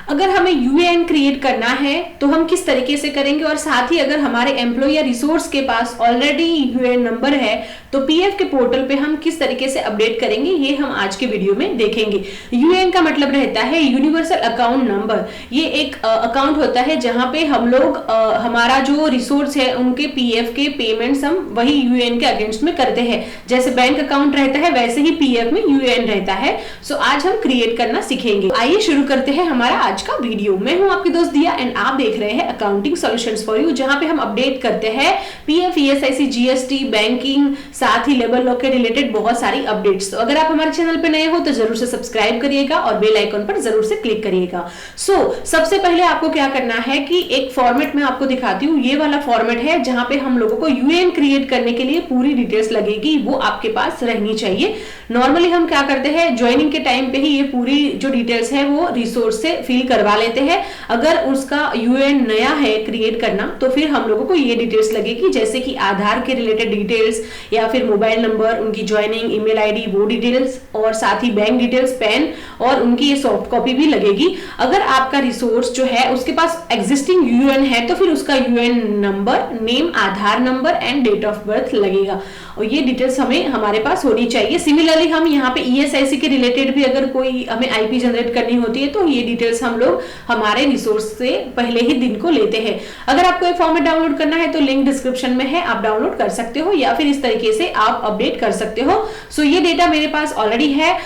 अगर हमें UAN create करना है तो हम किस तरीके से करेंगे, और साथ ही अगर हमारे एम्प्लॉय या रिसोर्स के पास ऑलरेडी यूएएन नंबर है तो पीएफ के पोर्टल पे हम किस तरीके से अपडेट करेंगे, ये हम आज के वीडियो में देखेंगे। यूएएन का मतलब रहता है यूनिवर्सल अकाउंट नंबर। ये एक अकाउंट होता है जहां पे हम लोग हमारा जो रिसोर्स है उनके पीएफ के पेमेंट्स हम वही यूएएन के अगेंस्ट में करते हैं। जैसे बैंक अकाउंट रहता है वैसे ही पीएफ में यूएएन रहता है। सो आज हम क्रिएट करना सीखेंगे। आइए शुरू करते हैं हमारा आज का वीडियो। मैं हूं आपकी दोस्त दिया एंड आप देख रहे हैं अकाउंटिंग सॉल्यूशंस फॉर यू, जहां पे हम अपडेट करते हैं पीएफ, ईएसआईसी, जीएसटी, बैंकिंग, साथ ही लेबर लॉ के रिलेटेड बहुत सारी अपडेट्स। तो अगर आप हमारे चैनल पे नए हो तो जरूर से सब्सक्राइब करिएगा और बेल आइकन पर जरूर से क्लिक करिएगा। सबसे पहले आपको क्या करना है कि एक फॉर्मेट में आपको दिखाती हूँ। ये वाला फॉर्मेट है जहां पे हम लोगों को यूएएन क्रिएट करने के लिए पूरी डिटेल्स लगेगी, वो आपके पास रहनी चाहिए। नॉर्मली हम क्या करते हैं, ज्वाइनिंग के टाइम पे ही ये पूरी जो डिटेल्स है वो रिसोर्स से फिल करवा लेते हैं। अगर उसका यूएएन नया है क्रिएट करना तो फिर हम लोगों को ये डिटेल्स लगेगी, जैसे कि आधार के रिलेटेड डिटेल्स या फिर मोबाइल नंबर, उनकी ज्वाइनिंग, ईमेल आईडी, वो डिटेल्स, और साथ ही बैंक डिटेल्स, पैन, और उनकी ये सॉफ्ट कॉपी भी लगेगी। अगर आपका रिसोर्स जो है उसके पास एग्जिस्टिंग यूएएन है तो फिर उसका UAN number, name, Aadhaar number and date of birth लगेगा, और ये डिटेल्स हमारे पास होनी चाहिए। सिमिलरली हम यहाँ पे ईएसआईसी के रिलेटेड भी अगर कोई हमें आईपी जनरेट करनी होती है तो ये डिटेल्स हम लोग हमारे रिसोर्स से पहले ही दिन को लेते हैं। अगर आपको एक फॉर्मेट डाउनलोड करना है तो लिंक डिस्क्रिप्शन में है, आप डाउनलोड कर सकते हो या फिर इस तरीके से आप अपडेट कर सकते हो। ये डेटा मेरे पास ऑलरेडी है।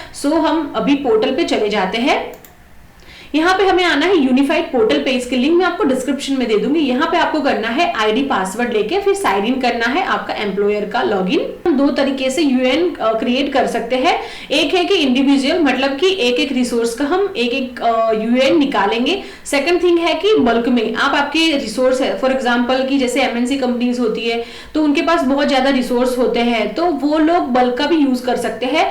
हम अभी पोर्टल पे चले जाते हैं। यहाँ पे हमें आना है यूनिफाइड पोर्टल पे, इसके लिंक मैं आपको डिस्क्रिप्शन में दे दूंगी। यहाँ पे आपको करना है आईडी पासवर्ड लेके फिर साइन इन करना है आपका एम्प्लॉयर का लॉगिन। हम दो तरीके से यूएएन क्रिएट कर सकते हैं। एक है कि इंडिविजुअल, मतलब कि एक एक रिसोर्स का हम एक एक यूएएन निकालेंगे। सेकंड थिंग है कि बल्क में आप आपके रिसोर्स है, फॉर एग्जाम्पल की जैसे एमएनसी कंपनीज होती है तो उनके पास बहुत ज्यादा रिसोर्स होते हैं तो वो लोग बल्क का भी यूज कर सकते हैं।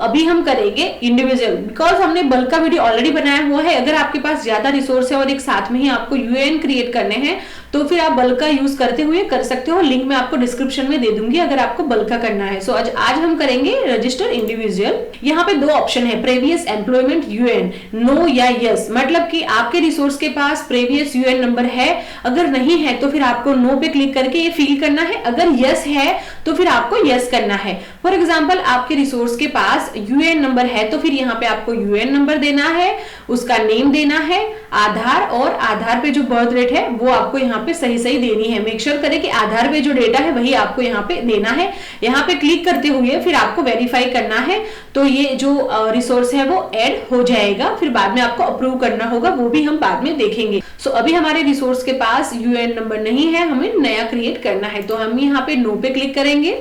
अभी हम करेंगे इंडिविजुअल, बिकॉज हमने बल्क का वीडियो ऑलरेडी बनाया हुआ है। अगर आपके पास ज्यादा रिसोर्स है और एक साथ में ही आपको यूएएन क्रिएट करने हैं तो फिर आप बल्क का यूज करते हुए कर सकते हो। लिंक मैं आपको डिस्क्रिप्शन में दे दूंगी अगर आपको बल्क का करना है। आज हम करेंगे रजिस्टर इंडिविजुअल। यहाँ पे दो ऑप्शन है, प्रीवियस एम्प्लॉयमेंट यूएएन, नो या यस। मतलब कि आपके रिसोर्स के पास प्रीवियस यूएएन नंबर है, अगर नहीं है तो फिर आपको नो पे क्लिक करके ये फिल करना है। अगर यस है तो फिर आपको यस करना है। फॉर एग्जाम्पल आपके रिसोर्स के पास यूएएन नंबर है तो फिर यहाँ पे आपको यूएएन नंबर देना है, उसका नेम देना है, आधार, और आधार पे जो बर्थ रेट है वो आपको यहाँ पे सही देनी है। मेक श्योर करें कि आधार पे जो डेटा है वही आपको यहाँ पे देना है। यहाँ पे क्लिक करते हुए फिर आपको वेरीफाई करना है तो ये जो रिसोर्स है वो ऐड हो जाएगा। फिर बाद में आपको अप्रूव करना होगा, वो भी हम बाद में देखेंगे। अभी हमारे रिसोर्स के पास यूएएन नंबर नहीं है, हमें नया क्रिएट करना है तो हम यहाँ पे नो पे क्लिक करेंगे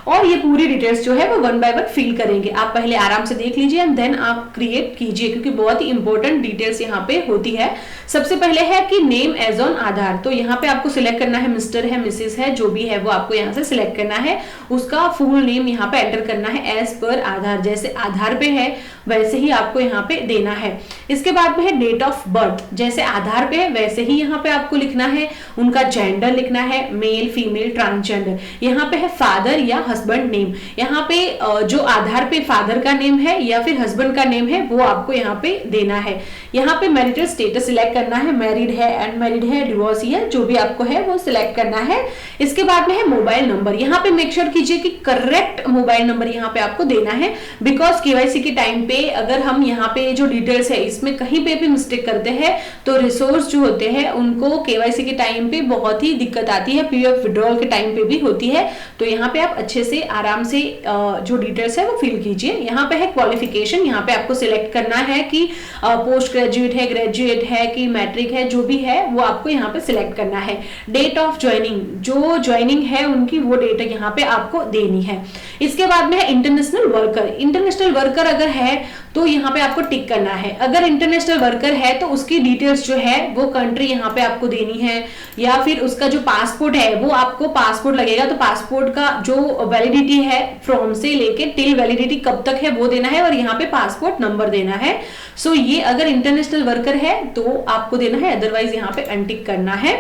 और ये पूरी डिटेल्स जो है वो वन बाय वन फिल करेंगे। आप पहले आराम से देख लीजिए एंड देन आप क्रिएट कीजिए, क्योंकि बहुत ही इंपॉर्टेंट डिटेल्स यहाँ पे होती है। सबसे पहले है कि नेम एज ऑन आधार, तो यहाँ पे आपको सिलेक्ट करना है, मिस्टर है, मिसेस है, जो भी है वो आपको यहाँ से सिलेक्ट करना है। उसका फुल नेम यहाँ पे एंटर करना है एज पर आधार, जैसे आधार पे है वैसे ही आपको यहाँ पे देना है। इसके बाद में है डेट ऑफ बर्थ, जैसे आधार पे है वैसे ही यहाँ पे आपको लिखना है। उनका जेंडर लिखना है, मेल, फीमेल, ट्रांसजेंडर। यहाँ पे है फादर या हस्बैंड नेम, यहाँ पे जो आधार पे फादर का नेम है या फिर हस्बैंड का नेम है वो आपको यहाँ पे देना है। यहाँ पे मैरिटल स्टेटस सिलेक्ट करना है, मैरिड है, अनमैरिड है, डिवोर्सी है, जो भी आपको है वो सिलेक्ट करना है। इसके बाद में है मोबाइल नंबर। यहाँ पे मेक श्योर कीजिए कि करेक्ट मोबाइल नंबर यहाँ पे आपको देना है, बिकॉज केवाईसी के टाइम पे अगर हम यहाँ पे जो डिटेल्स है इसमें कहीं पे भी मिस्टेक करते हैं तो रिसोर्स जो होते हैं उनको केवाईसी के टाइम पे बहुत ही दिक्कत आती है, पीएफ विड्रॉल के टाइम पे भी होती है। तो यहाँ पे आप अच्छे से आराम से जो डिटेल्स है वो फिल कीजिए। यहाँ पे है क्वालिफिकेशन, यहाँ पे आपको सिलेक्ट करना है कि पोस्ट ग्रेजुएट है, ग्रेजुएट है कि मैट्रिक है, जो भी है वो आपको यहाँ पे सिलेक्ट करना है। डेट ऑफ ज्वाइनिंग, जो ज्वाइनिंग है उनकी वो डेट यहाँ पे आपको देनी है। इसके बाद में है इंटरनेशनल वर्कर। इंटरनेशनल वर्कर अगर है तो यहाँ पे आपको टिक करना है। अगर इंटरनेशनल वर्कर है तो उसकी डिटेल्स जो है वो कंट्री यहाँ पे आपको देनी है, या फिर उसका जो पासपोर्ट है वो आपको पासपोर्ट लगेगा तो पासपोर्ट का जो वैलिडिटी है फ्रॉम से लेके टिल वैलिडिटी कब तक है वो देना है, और यहाँ पे पासपोर्ट नंबर देना है। ये अगर इंटरनेशनल वर्कर है तो आपको देना है, अदरवाइज यहाँ पे अनटिक करना है।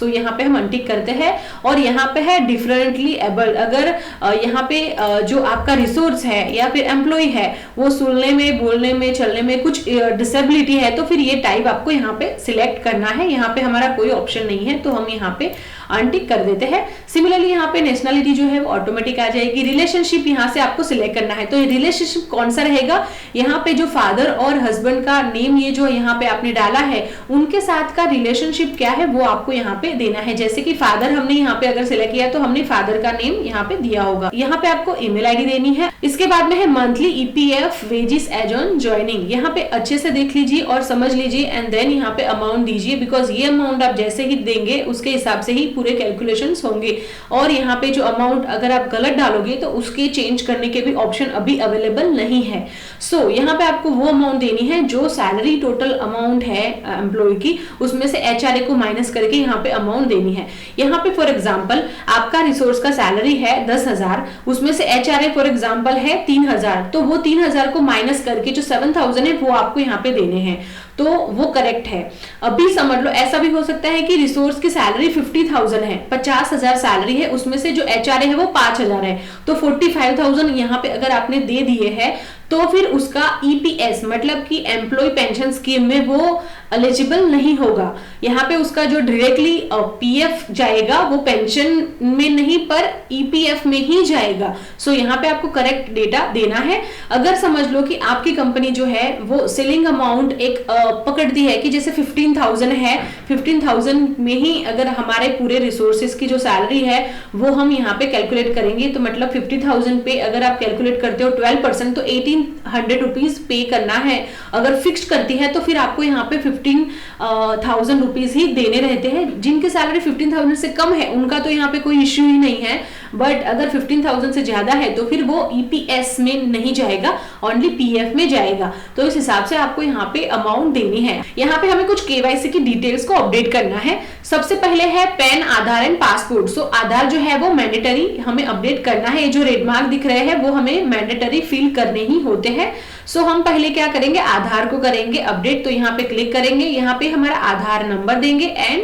यहाँ पे हम अनटिक करते हैं। और यहाँ पे है डिफरेंटली एबल्ड, अगर यहाँ पे जो आपका रिसोर्स है या फिर एम्प्लॉय है वो सुनने में, बोलने में, चलने में कुछ डिसेबिलिटी है, तो फिर ये टाइप आपको यहाँ पे सिलेक्ट करना है। यहाँ पे हमारा कोई ऑप्शन नहीं है तो हम यहाँ पे अनटिक कर देते हैं। सिमिलरली यहाँ पे नेशनलिटी जो है वो ऑटोमेटिक आ जाएगी। रिलेशनशिप यहाँ से आपको सिलेक्ट करना है, तो रिलेशनशिप कौन सा रहेगा, यहाँ पे जो फादर और हस्बैंड का नेम ये जो यहाँ पे आपने डाला है उनके साथ का रिलेशनशिप क्या है वो आपको यहाँ पे देना है। जैसे कि फादर हमने यहाँ पे अगर सिलेक्ट किया तो हमने फादर का नेम यहाँ पे दिया होगा। यहाँ पे आपको ईमेल आईडी देनी है। इसके बाद में है monthly EPF wages as on joining. यहाँ पे अच्छे से देख लीजिए और समझ लीजिए एंड देन यहाँ पे अमाउंट दीजिए, बिकॉज ये अमाउंट आप जैसे ही देंगे उसके हिसाब से ही पूरे कैलकुलेशंस होंगे। और यहाँ पे जो अमाउंट अगर आप गलत डालोगे तो उसके चेंज करने के भी ऑप्शन अभी अवेलेबल नहीं है। सो यहाँ पे आपको वो अमाउंट देनी है जो सैलरी टोटल अमाउंट है एम्प्लॉय की, उसमें से एचआरए को माइनस करके यहाँ पे अमाउंट देनी है। यहाँ पे फॉर एग्जांपल आपका रिसोर्स का सैलरी है 10,000, उसमें से एचआरए फॉर एग्जांपल है 3,000, तो वो 3,000 को माइनस करके जो 7,000 है वो आपको यहाँ पे देने हैं, तो वो करेक्ट है। अभी समझ लो ऐसा भी हो सकता है कि रिसोर्स की सैलरी 50,000 है, 50,000 सैलरी है, उसमें से जो एचआरए है वो 5,000 है, तो 45,000 यहाँ पे अगर आपने दे दिए हैं तो फिर उसका ईपीएस मतलब कि एम्प्लॉय पेंशन स्कीम में वो एलिजिबल नहीं होगा। यहाँ पे उसका जो डायरेक्टली पीएफ जाएगा वो पेंशन में नहीं पर ईपीएफ में ही जाएगा। सो यहाँ पे आपको करेक्ट डेटा देना है। अगर समझ लो कि आपकी कंपनी जो है वो सेलिंग अमाउंट एक पकड़ती है कि जैसे 15,000 है, 15,000 में ही अगर हमारे पूरे रिसोर्सेज की जो सैलरी है वो हम यहाँ पे कैलकुलेट करेंगे, तो मतलब 50,000 पे अगर आप कैलकुलेट करते हो 12% तो 1,800 रुपीज पे करना है। अगर फिक्स्ड करती है तो फिर आपको यहाँ पे 15,000 रुपीज ही देने रहते हैं। जिनकी सैलरी 15,000 से कम है उनका तो यहाँ पे कोई इश्यू ही नहीं है, बट अगर 15,000 से ज्यादा है तो फिर वो ईपीएस में नहीं जाएगा, ओनली पीएफ में जाएगा। तो इस हिसाब से आपको यहाँ पे अमाउंट देनी है। यहाँ पे हमें कुछ केवाईसी की डिटेल्स को अपडेट करना है। सबसे पहले है पैन, आधार एंड पासपोर्ट। सो आधार जो है वो मैंडेटरी हमें अपडेट करना है। ये जो रेड मार्क दिख रहे हैं वो हमें मैंडेटरी फिल करने ही होते हैं। सो हम पहले क्या करेंगे, आधार को करेंगे अपडेट। तो यहाँ पे क्लिक करेंगे, यहाँ पे हमारा आधार नंबर देंगे एंड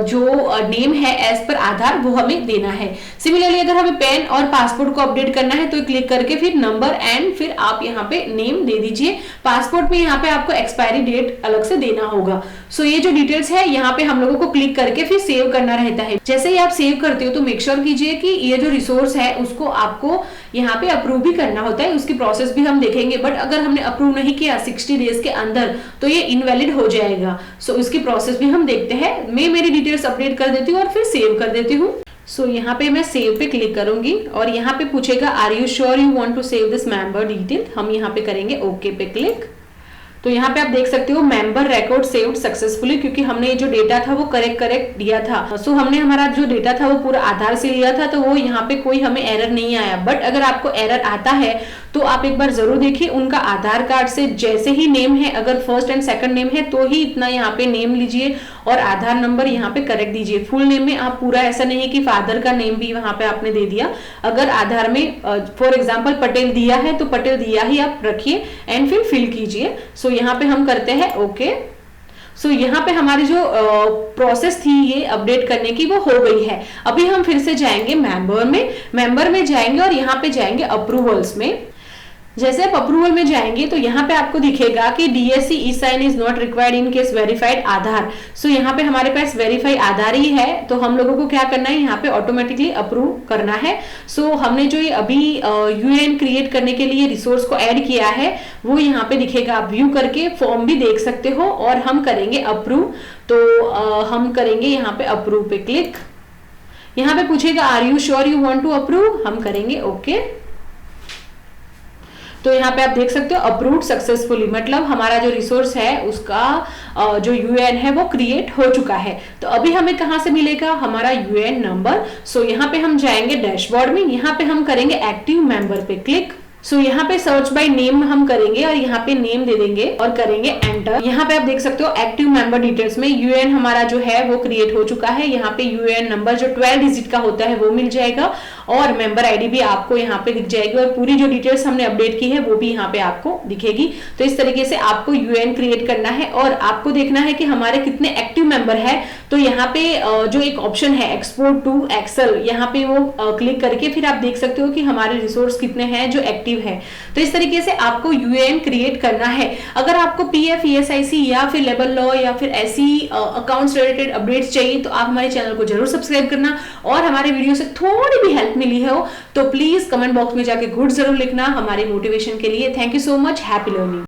जो नेम है एज पर आधार वो हमें देना है। सिमिलरली अगर हमें पैन और पासपोर्ट को अपडेट करना है तो क्लिक करके फिर नंबर एंड फिर आप यहाँ पे नेम दे दीजिए। पासपोर्ट में यहाँ पे आपको एक्सपायरी डेट अलग से देना होगा। सो ये जो डिटेल्स है यहाँ पे हम लोगों को क्लिक करके फिर सेव करना रहता है। जैसे ही आप सेव करते हो तो मेक श्योर कीजिए कि ये जो रिसोर्स है उसको आपको यहाँ पे अप्रूव भी करना होता है। उसकी प्रोसेस भी हम देखेंगे, बट अगर हमने अप्रूव नहीं किया 60 डेज के अंदर तो ये इनवैलिड हो जाएगा। सो इसकी प्रोसेस भी हम देखते हैं। मैं मेरी डिटेल्स अपडेट कर देती हूँ और फिर सेव कर देती हूँ। सो यहाँ पे मैं सेव पे क्लिक करूंगी और यहाँ पे पूछेगा are you sure you want to save this member detail. हम यहाँ पे करेंगे ओके पे क्लिक। तो यहाँ पे आप देख सकते हो मेंबर रिकॉर्ड सेव्ड सक्सेसफुली, क्योंकि हमने जो डेटा था वो करेक्ट दिया था। सो हमने हमारा जो डेटा था वो पूरा आधार से लिया था, तो वो यहाँ पे कोई हमें एरर नहीं आया। बट अगर आपको एरर आता है तो आप एक बार जरूर देखिए उनका आधार कार्ड से जैसे ही नेम है, अगर फर्स्ट एंड सेकंड नेम है तो ही इतना यहाँ पे नेम लीजिए और आधार नंबर यहाँ पे करेक्ट दीजिए। फुल नेम में आप पूरा ऐसा नहीं कि फादर का नेम भी वहां पे आपने दे दिया। अगर आधार में फॉर एग्जांपल पटेल दिया है तो पटेल दिया ही आप रखिए एंड फिर फिल कीजिए। सो यहाँ पे हम करते हैं ओके। सो यहाँ पे हमारी जो प्रोसेस थी ये अपडेट करने की वो हो गई है। अभी हम फिर से जाएंगे मेंबर में जाएंगे और यहाँ पे जाएंगे अप्रूवल्स में। जैसे आप अप्रूवल में जाएंगे तो यहाँ पे आपको दिखेगा कि DSC e sign is not required in case verified Aadhaar. So यहाँ पे हमारे पास वेरीफाई आधार ही है, तो हम लोगों को क्या करना है, यहाँ पे ऑटोमेटिकली अप्रूव करना है। सो हमने जो ये अभी यूएएन क्रिएट करने के लिए रिसोर्स को ऐड किया है वो यहाँ पे दिखेगा। आप व्यू करके फॉर्म भी देख सकते हो और हम करेंगे अप्रूव। तो हम करेंगे यहाँ पे अप्रूव पे क्लिक। यहाँ पे पूछेगा are you sure you want to approve, हम करेंगे ओके। तो यहाँ पे आप देख सकते हो अप्रूव्ड सक्सेसफुली, मतलब हमारा जो रिसोर्स है उसका जो यूएएन है वो क्रिएट हो चुका है। तो अभी हमें कहाँ से मिलेगा हमारा यूएएन नंबर। सो यहाँ पे हम जाएंगे डैशबोर्ड में, यहाँ पे हम करेंगे एक्टिव मेंबर पे क्लिक। सो यहाँ पे सर्च बाय नेम हम करेंगे और यहाँ पे नेम दे देंगे और करेंगे एंटर। यहाँ पे आप देख सकते हो एक्टिव मेंबर डिटेल्स में यूएएन हमारा जो है वो क्रिएट हो चुका है। यहाँ पे यूएएन नंबर जो 12 डिजिट का होता है वो मिल जाएगा और मेंबर आईडी भी आपको यहाँ पे दिख जाएगी और पूरी जो डिटेल्स हमने अपडेट की है वो भी यहाँ पे आपको दिखेगी। तो इस तरीके से आपको यूएएन क्रिएट करना है और आपको देखना है कि हमारे कितने एक्टिव मेंबर है। तो यहाँ पे जो एक ऑप्शन है एक्सपोर्ट टू एक्सेल, यहाँ पे वो क्लिक करके फिर आप देख सकते हो कि हमारे रिसोर्स कितने हैं जो एक्टिव है। तो इस तरीके से आपको यूएएन क्रिएट करना है। अगर आपको पीएफ, ईएसआईसी या फिर लेबर लॉ या फिर ऐसी अकाउंट्स रिलेटेड अपडेट्स चाहिए तो आप हमारे चैनल को जरूर सब्सक्राइब करना। और हमारे वीडियो से थोड़ी भी हेल्प मिली हो तो प्लीज कमेंट बॉक्स में जाके गुड जरूर लिखना हमारे मोटिवेशन के लिए। Thank you so much, happy learning.